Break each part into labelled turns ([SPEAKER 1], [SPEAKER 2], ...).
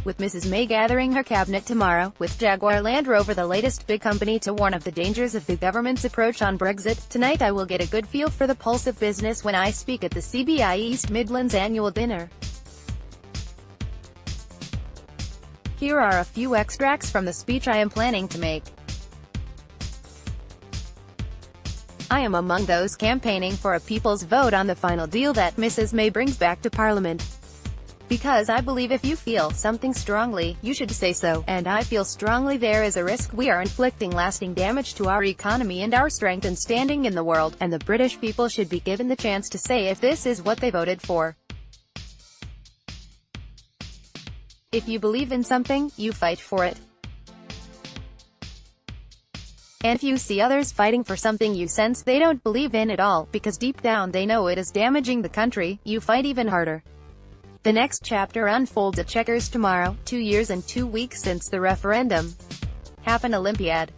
[SPEAKER 1] with Mrs. May gathering her cabinet tomorrow, with Jaguar Land Rover the latest big company to warn of the dangers of the government's approach on Brexit. Tonight I will get a good feel for the pulse of business when I speak at the CBI East Midlands annual dinner. Here are a few extracts from the speech I am planning to make. I am among those campaigning for a people's vote on the final deal that Mrs. May brings back to Parliament. Because I believe if you feel something strongly, you should say so, and I feel strongly there is a risk we are inflicting lasting damage to our economy and our strength and standing in the world, and the British people should be given the chance to say if this is what they voted for. If you believe in something, you fight for it. And if you see others fighting for something you sense they don't believe in at all, because deep down they know it is damaging the country, you fight even harder. The next chapter unfolds at Chequers tomorrow, 2 years and 2 weeks since the referendum happened Olympiad.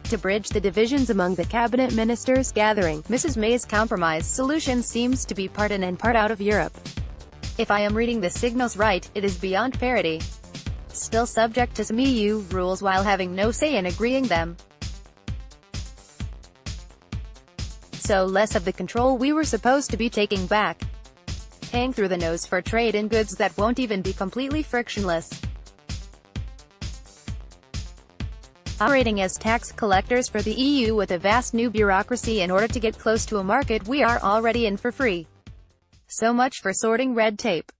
[SPEAKER 1] To bridge the divisions among the cabinet ministers gathering, Mrs. May's compromise solution seems to be part in and part out of Europe. If I am reading the signals right, it is beyond parody. Still subject to some EU rules while having no say in agreeing them. So less of the control we were supposed to be taking back. Paying through the nose for trade in goods that won't even be completely frictionless. Operating as tax collectors for the EU with a vast new bureaucracy in order to get close to a market we are already in for free. So much for sorting red tape.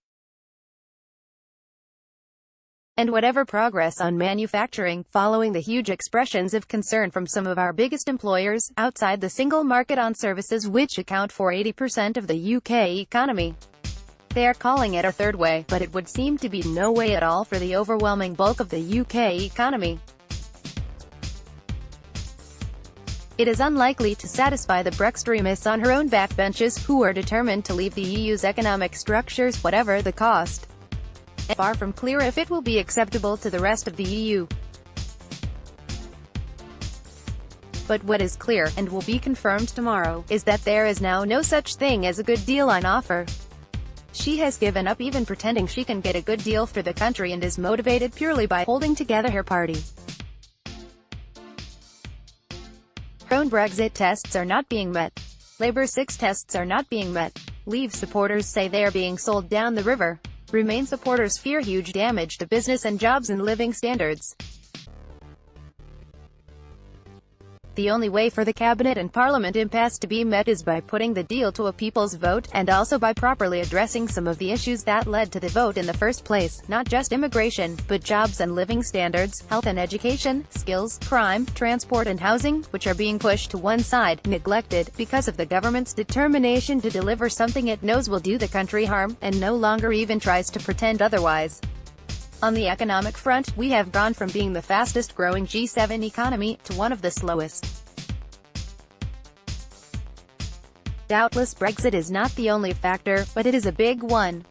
[SPEAKER 1] And whatever progress on manufacturing, following the huge expressions of concern from some of our biggest employers, outside the single market on services which account for 80% of the UK economy. They are calling it a third way, but it would seem to be no way at all for the overwhelming bulk of the UK economy. It is unlikely to satisfy the Brextremists on her own backbenches, who are determined to leave the EU's economic structures, whatever the cost. And far from clear if it will be acceptable to the rest of the EU. But what is clear, and will be confirmed tomorrow, is that there is now no such thing as a good deal on offer. She has given up even pretending she can get a good deal for the country and is motivated purely by holding together her party. Her own Brexit tests are not being met. Labour 6 tests are not being met. Leave supporters say they are being sold down the river. Remain supporters fear huge damage to business and jobs and living standards. The only way for the cabinet and parliament impasse to be met is by putting the deal to a people's vote, and also by properly addressing some of the issues that led to the vote in the first place, not just immigration, but jobs and living standards, health and education, skills, crime, transport and housing, which are being pushed to one side, neglected, because of the government's determination to deliver something it knows will do the country harm, and no longer even tries to pretend otherwise. On the economic front, we have gone from being the fastest-growing G7 economy, to one of the slowest. Doubtless Brexit is not the only factor, but it is a big one.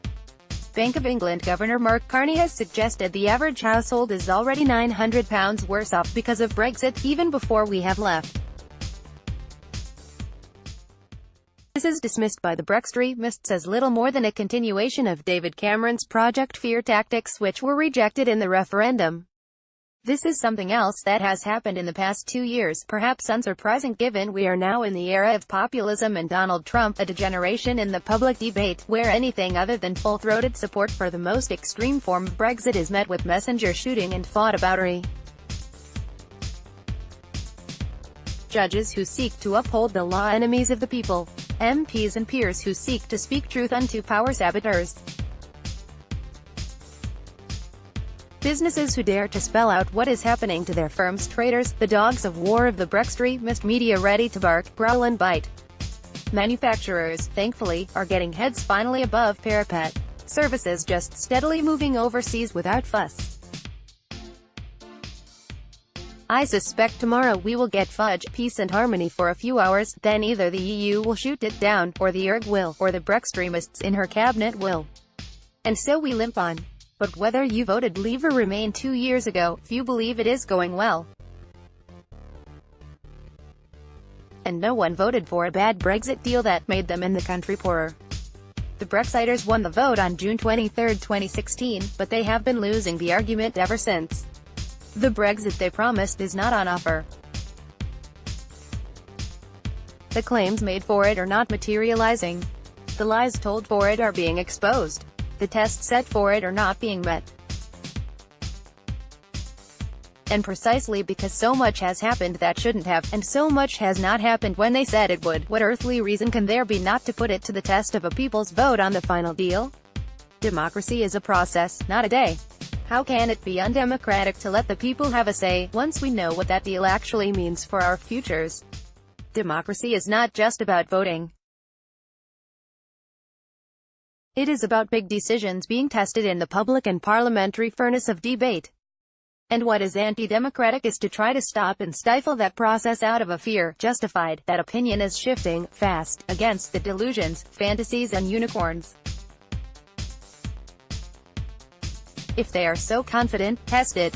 [SPEAKER 1] Bank of England Governor Mark Carney has suggested the average household is already £900 worse off because of Brexit, even before we have left. This is dismissed by the Brextremists as little more than a continuation of David Cameron's Project Fear tactics, which were rejected in the referendum. This is something else that has happened in the past 2 years, perhaps unsurprising given we are now in the era of populism and Donald Trump, a degeneration in the public debate, where anything other than full-throated support for the most extreme form of Brexit is met with messenger shooting and fauda-boutery. Judges who seek to uphold the law, enemies of the people. MPs and peers who seek to speak truth unto power saboteurs. Businesses who dare to spell out what is happening to their firms, traitors, the dogs of war of the Brextremist media ready to bark, growl and bite. Manufacturers, thankfully, are getting heads finally above parapet. Services just steadily moving overseas without fuss. I suspect tomorrow we will get fudge, peace and harmony for a few hours, then either the EU will shoot it down, or the ERG will, or the Brextremists in her cabinet will. And so we limp on. But whether you voted Leave or Remain 2 years ago, few believe it is going well. And no one voted for a bad Brexit deal that made them and the country poorer. The Brexiters won the vote on June 23, 2016, but they have been losing the argument ever since. The Brexit they promised is not on offer. The claims made for it are not materializing. The lies told for it are being exposed. The tests set for it are not being met. And precisely because so much has happened that shouldn't have, and so much has not happened when they said it would, what earthly reason can there be not to put it to the test of a people's vote on the final deal? Democracy is a process, not a day. How can it be undemocratic to let the people have a say, once we know what that deal actually means for our futures? Democracy is not just about voting. It is about big decisions being tested in the public and parliamentary furnace of debate. And what is anti-democratic is to try to stop and stifle that process out of a fear, justified, that opinion is shifting, fast, against the delusions, fantasies and unicorns. If they are so confident, test it.